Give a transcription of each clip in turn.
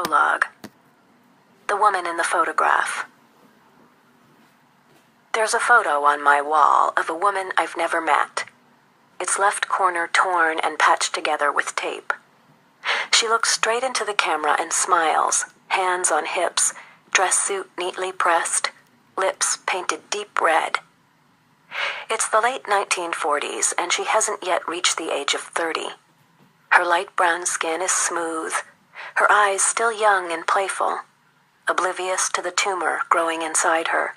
Prologue. The woman in the photograph. There's a photo on my wall of a woman I've never met. Its left corner torn and patched together with tape. She looks straight into the camera and smiles, hands on hips, dress suit neatly pressed, lips painted deep red. It's the late 1940s, and she hasn't yet reached the age of 30. Her light brown skin is smooth, her eyes still young and playful, oblivious to the tumor growing inside her.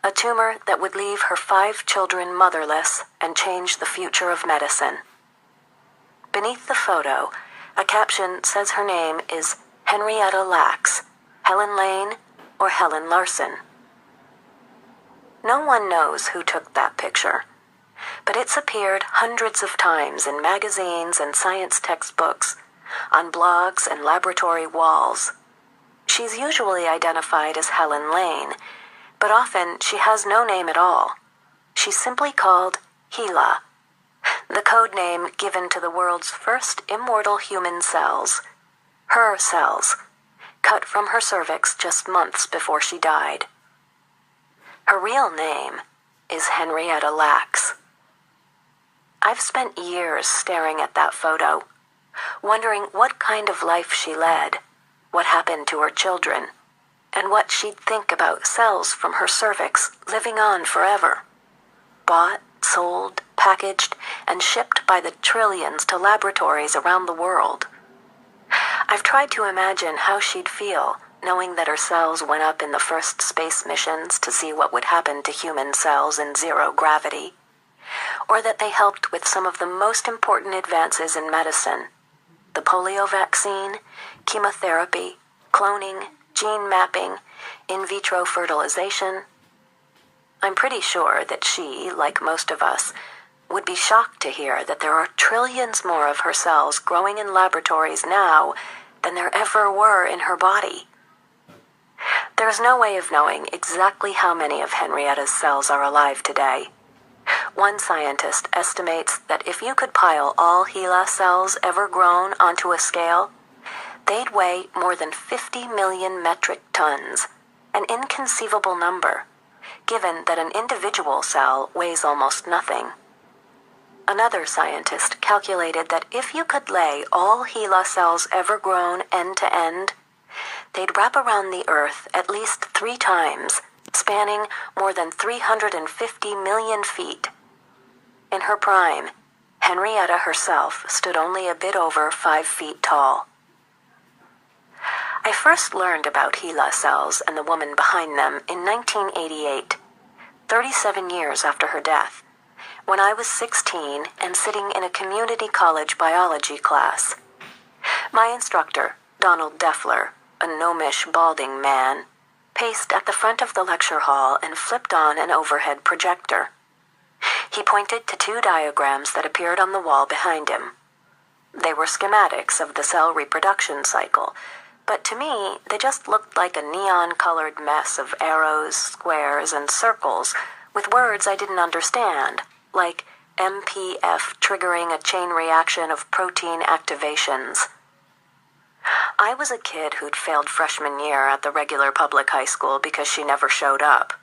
A tumor that would leave her 5 children motherless and change the future of medicine. Beneath the photo, a caption says her name is Henrietta Lacks, Helen Lane, or Helen Larson. No one knows who took that picture, but it's appeared hundreds of times in magazines and science textbooks, on blogs and laboratory walls. She's usually identified as Helen Lane, but often she has no name at all. She's simply called HeLa, the code name given to the world's first immortal human cells, her cells, cut from her cervix just months before she died. Her real name is Henrietta Lacks. I've spent years staring at that photo, wondering what kind of life she led, what happened to her children, and what she'd think about cells from her cervix living on forever. Bought, sold, packaged, and shipped by the trillions to laboratories around the world. I've tried to imagine how she'd feel, knowing that her cells went up in the first space missions to see what would happen to human cells in zero gravity, or that they helped with some of the most important advances in medicine: the polio vaccine, chemotherapy, cloning, gene mapping, in vitro fertilization. I'm pretty sure that she, like most of us, would be shocked to hear that there are trillions more of her cells growing in laboratories now than there ever were in her body. There's no way of knowing exactly how many of Henrietta's cells are alive today. One scientist estimates that if you could pile all HeLa cells ever grown onto a scale, they'd weigh more than 50 million metric tons, an inconceivable number, given that an individual cell weighs almost nothing. Another scientist calculated that if you could lay all HeLa cells ever grown end to end, they'd wrap around the Earth at least 3 times, spanning more than 350 million feet. In her prime, Henrietta herself stood only a bit over 5 feet tall. I first learned about HeLa cells and the woman behind them in 1988, 37 years after her death, when I was 16 and sitting in a community college biology class. My instructor, Donald Deffler, a gnomish, balding man, paced at the front of the lecture hall and flipped on an overhead projector. He pointed to 2 diagrams that appeared on the wall behind him. They were schematics of the cell reproduction cycle, but to me, they just looked like a neon-colored mess of arrows, squares, and circles with words I didn't understand, like MPF triggering a chain reaction of protein activations. I was a kid who'd failed freshman year at the regular public high school because she never showed up.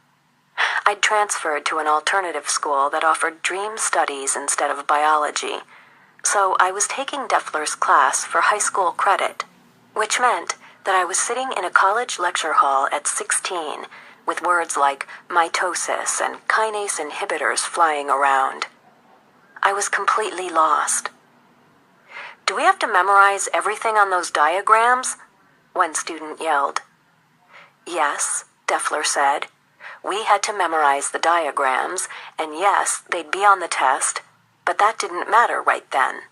I'd transferred to an alternative school that offered dream studies instead of biology, so I was taking Deffler's class for high school credit, which meant that I was sitting in a college lecture hall at 16 with words like mitosis and kinase inhibitors flying around. I was completely lost. "Do we have to memorize everything on those diagrams?" one student yelled. "Yes," Deffler said. "We had to memorize the diagrams, and yes, they'd be on the test, but that didn't matter right then."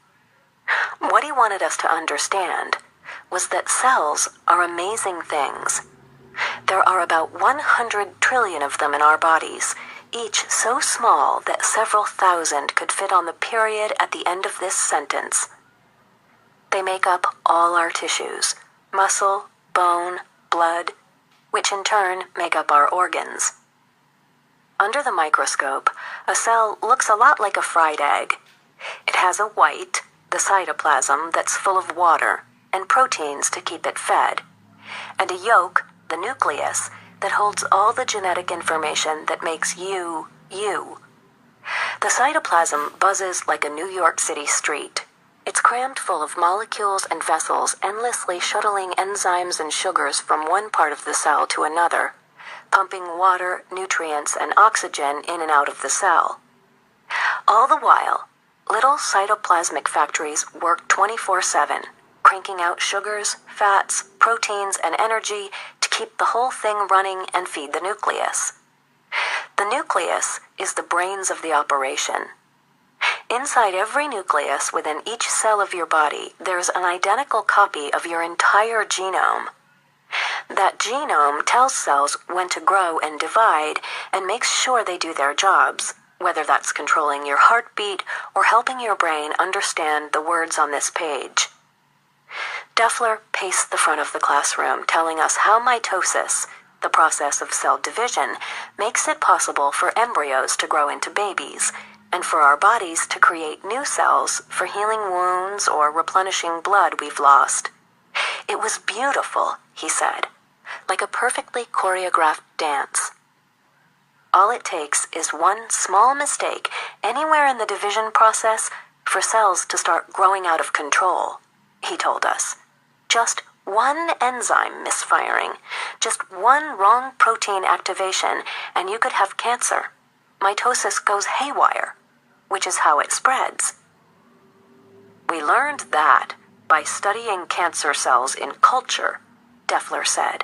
What he wanted us to understand was that cells are amazing things. There are about 100 trillion of them in our bodies, each so small that several thousand could fit on the period at the end of this sentence. They make up all our tissues, muscle, bone, blood, which in turn make up our organs. Under the microscope, a cell looks a lot like a fried egg. It has a white, the cytoplasm, that's full of water, and proteins to keep it fed, and a yolk, the nucleus, that holds all the genetic information that makes you, you. The cytoplasm buzzes like a New York City street. It's crammed full of molecules and vessels endlessly shuttling enzymes and sugars from one part of the cell to another, pumping water, nutrients, and oxygen in and out of the cell. All the while, little cytoplasmic factories work 24/7, cranking out sugars, fats, proteins, and energy to keep the whole thing running and feed the nucleus. The nucleus is the brains of the operation. Inside every nucleus within each cell of your body, there's an identical copy of your entire genome. That genome tells cells when to grow and divide and makes sure they do their jobs, whether that's controlling your heartbeat or helping your brain understand the words on this page. Deffler paced the front of the classroom, telling us how mitosis, the process of cell division, makes it possible for embryos to grow into babies, and for our bodies to create new cells for healing wounds or replenishing blood we've lost. It was beautiful, he said, like a perfectly choreographed dance. All it takes is one small mistake anywhere in the division process for cells to start growing out of control, he told us. Just one enzyme misfiring, just one wrong protein activation, and you could have cancer. Mitosis goes haywire, which is how it spreads. We learned that by studying cancer cells in culture, Deffler said.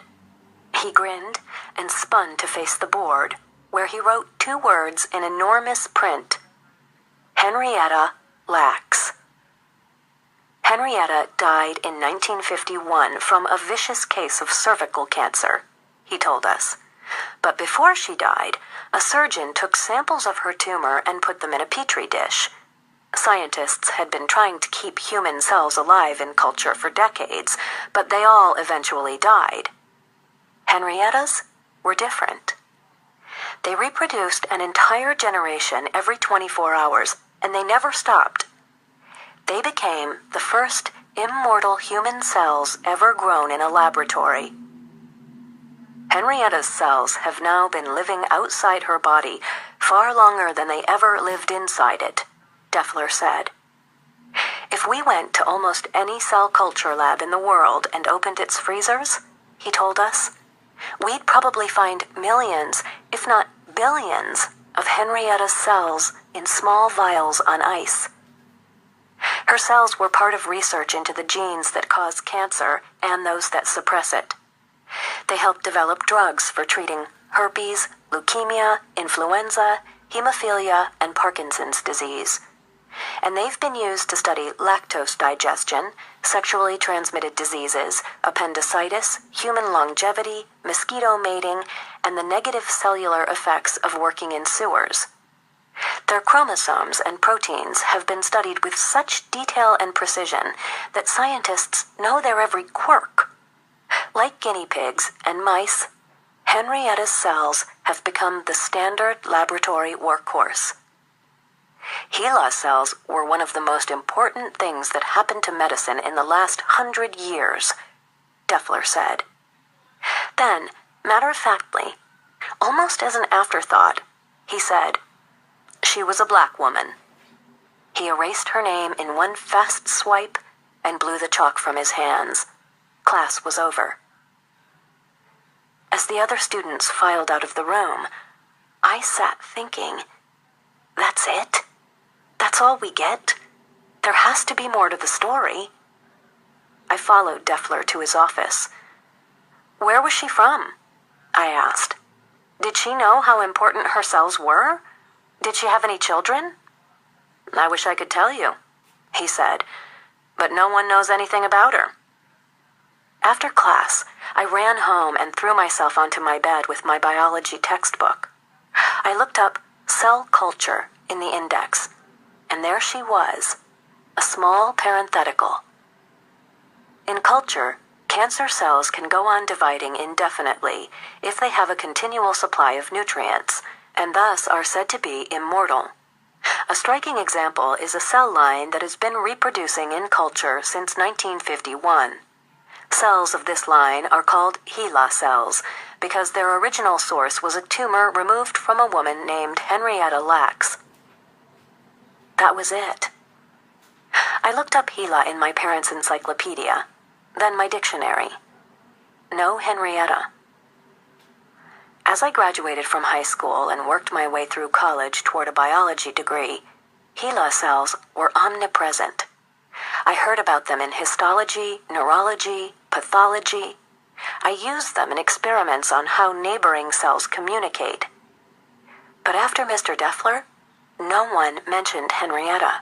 He grinned and spun to face the board, where he wrote 2 words in enormous print: Henrietta Lacks. Henrietta died in 1951 from a vicious case of cervical cancer, he told us. But before she died, a surgeon took samples of her tumor and put them in a petri dish. Scientists had been trying to keep human cells alive in culture for decades, but they all eventually died. Henrietta's were different. They reproduced an entire generation every 24 hours, and they never stopped. They became the first immortal human cells ever grown in a laboratory. Henrietta's cells have now been living outside her body far longer than they ever lived inside it, Deffler said. If we went to almost any cell culture lab in the world and opened its freezers, he told us, we'd probably find millions, if not billions, of Henrietta's cells in small vials on ice. Her cells were part of research into the genes that cause cancer and those that suppress it. They helped develop drugs for treating herpes, leukemia, influenza, hemophilia, and Parkinson's disease. And they've been used to study lactose digestion, sexually transmitted diseases, appendicitis, human longevity, mosquito mating, and the negative cellular effects of working in sewers. Their chromosomes and proteins have been studied with such detail and precision that scientists know their every quirk. Like guinea pigs and mice, Henrietta's cells have become the standard laboratory workhorse. HeLa cells were one of the most important things that happened to medicine in the last 100 years, Deffler said. Then, matter-of-factly, almost as an afterthought, he said, she was a black woman. He erased her name in one fast swipe and blew the chalk from his hands. Class was over. As the other students filed out of the room, I sat thinking, that's it? That's all we get? There has to be more to the story. I followed Deffler to his office. Where was she from? I asked. Did she know how important her cells were? Did she have any children? I wish I could tell you, he said, but no one knows anything about her. After class, I ran home and threw myself onto my bed with my biology textbook. I looked up cell culture in the index, and there she was, a small parenthetical. In culture, cancer cells can go on dividing indefinitely if they have a continual supply of nutrients, and thus are said to be immortal. A striking example is a cell line that has been reproducing in culture since 1951. Cells of this line are called HeLa cells because their original source was a tumor removed from a woman named Henrietta Lacks. That was it. I looked up HeLa in my parents' encyclopedia, then my dictionary. No Henrietta. As I graduated from high school and worked my way through college toward a biology degree, HeLa cells were omnipresent. I heard about them in histology, neurology, pathology. I used them in experiments on how neighboring cells communicate. But after Mr. Deffler, no one mentioned Henrietta.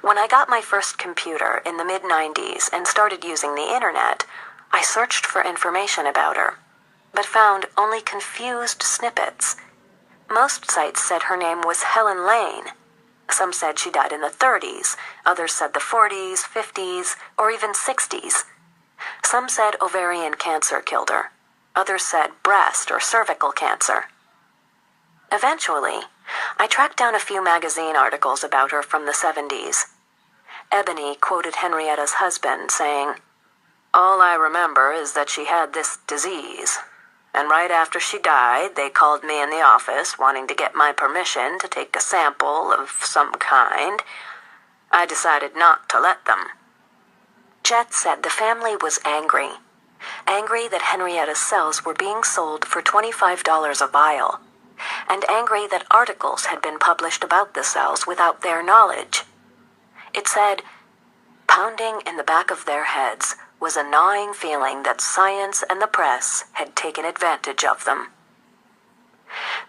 When I got my first computer in the mid-90s and started using the internet, I searched for information about her, but found only confused snippets. Most sites said her name was Helen Lane. Some said she died in the 30s, others said the 40s, 50s, or even 60s. Some said ovarian cancer killed her. Others said breast or cervical cancer. Eventually, I tracked down a few magazine articles about her from the 70s. Ebony quoted Henrietta's husband, saying, "All I remember is that she had this disease. And right after she died, they called me in the office wanting to get my permission to take a sample of some kind. I decided not to let them." Jet said the family was angry. Angry that Henrietta's cells were being sold for $25 a vial, and angry that articles had been published about the cells without their knowledge. It said, pounding in the back of their heads was a gnawing feeling that science and the press had taken advantage of them.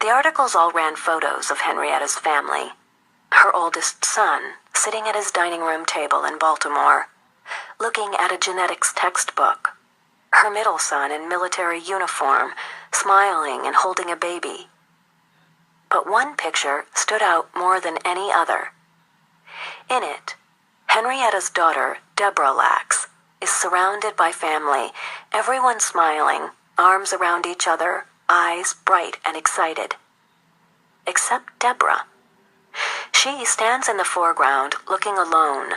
The articles all ran photos of Henrietta's family. Her oldest son, sitting at his dining room table in Baltimore, looking at a genetics textbook. Her middle son in military uniform, smiling and holding a baby. But one picture stood out more than any other. In it, Henrietta's daughter, Deborah Lacks, is surrounded by family, everyone smiling, arms around each other, eyes bright and excited. Except Deborah. She stands in the foreground, looking alone,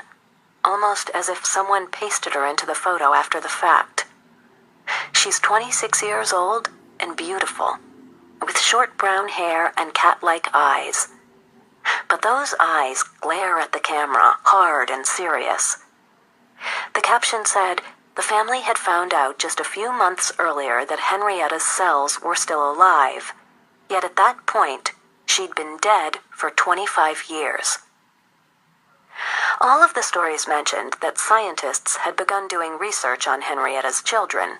almost as if someone pasted her into the photo after the fact. She's 26 years old and beautiful, with short brown hair and cat-like eyes. But those eyes glare at the camera, hard and serious. The caption said, the family had found out just a few months earlier that Henrietta's cells were still alive, yet at that point, she'd been dead for 25 years. All of the stories mentioned that scientists had begun doing research on Henrietta's children,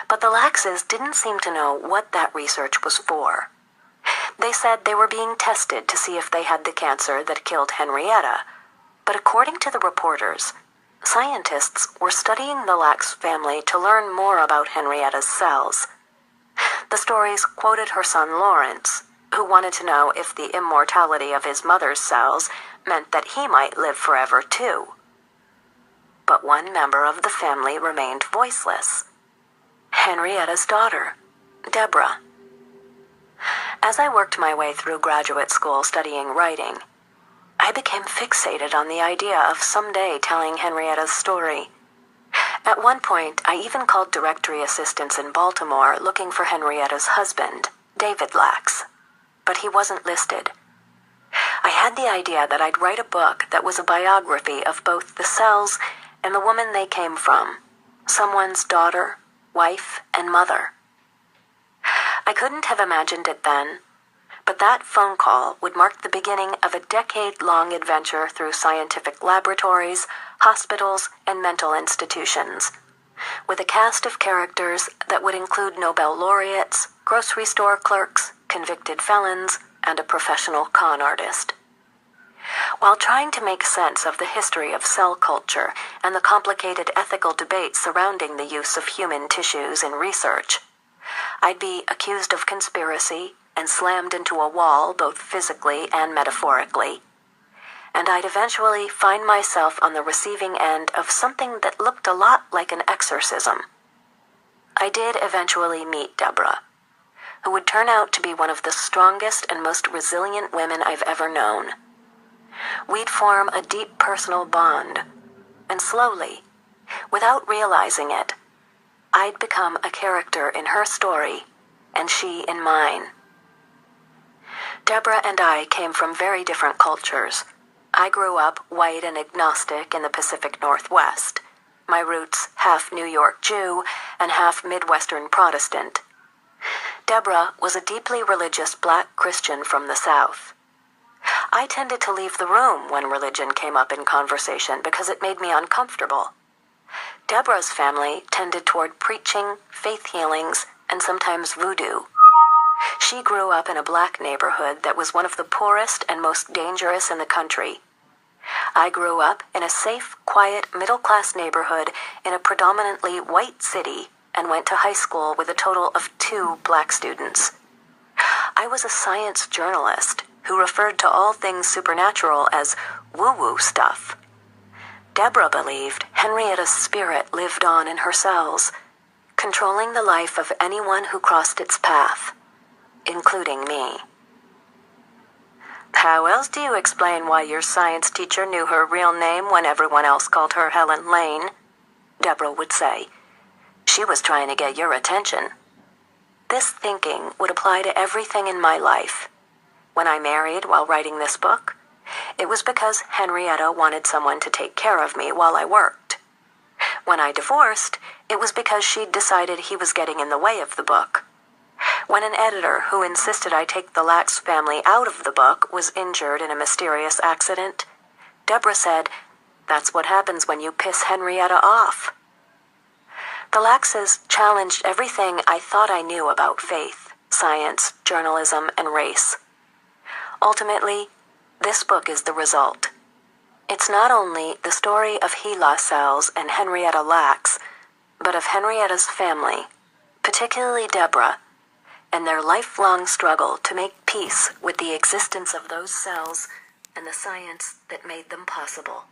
but the Laxes didn't seem to know what that research was for. They said they were being tested to see if they had the cancer that killed Henrietta, but according to the reporters, scientists were studying the Lacks family to learn more about Henrietta's cells. The stories quoted her son Lawrence, who wanted to know if the immortality of his mother's cells meant that he might live forever too. But one member of the family remained voiceless. Henrietta's daughter, Deborah. As I worked my way through graduate school studying writing, I became fixated on the idea of someday telling Henrietta's story. At one point, I even called directory assistants in Baltimore looking for Henrietta's husband, David Lacks, but he wasn't listed. I had the idea that I'd write a book that was a biography of both the cells and the woman they came from, someone's daughter, wife, and mother. I couldn't have imagined it then, but that phone call would mark the beginning of a decade-long adventure through scientific laboratories, hospitals, and mental institutions, with a cast of characters that would include Nobel laureates, grocery store clerks, convicted felons, and a professional con artist. While trying to make sense of the history of cell culture and the complicated ethical debates surrounding the use of human tissues in research, I'd be accused of conspiracy and slammed into a wall both physically and metaphorically. And I'd eventually find myself on the receiving end of something that looked a lot like an exorcism. I did eventually meet Deborah, who would turn out to be one of the strongest and most resilient women I've ever known. We'd form a deep personal bond, and slowly, without realizing it, I'd become a character in her story, and she in mine. Deborah and I came from very different cultures. I grew up white and agnostic in the Pacific Northwest, my roots half New York Jew and half Midwestern Protestant. Deborah was a deeply religious black Christian from the South. I tended to leave the room when religion came up in conversation because it made me uncomfortable. Deborah's family tended toward preaching, faith healings, and sometimes voodoo. She grew up in a black neighborhood that was one of the poorest and most dangerous in the country. I grew up in a safe, quiet, middle-class neighborhood in a predominantly white city and went to high school with a total of 2 black students. I was a science journalist who referred to all things supernatural as woo-woo stuff. Deborah believed Henrietta's spirit lived on in her cells, controlling the life of anyone who crossed its path, including me. How else do you explain why your science teacher knew her real name when everyone else called her Helen Lane? Deborah would say. She was trying to get your attention. This thinking would apply to everything in my life. When I married while writing this book, it was because Henrietta wanted someone to take care of me while I worked. When I divorced, it was because she'd decided he was getting in the way of the book. When an editor who insisted I take the Lax family out of the book was injured in a mysterious accident, Deborah said, "That's what happens when you piss Henrietta off." The Laxes challenged everything I thought I knew about faith, science, journalism, and race. Ultimately, this book is the result. It's not only the story of HeLa cells and Henrietta Lacks, but of Henrietta's family, particularly Deborah, and their lifelong struggle to make peace with the existence of those cells and the science that made them possible.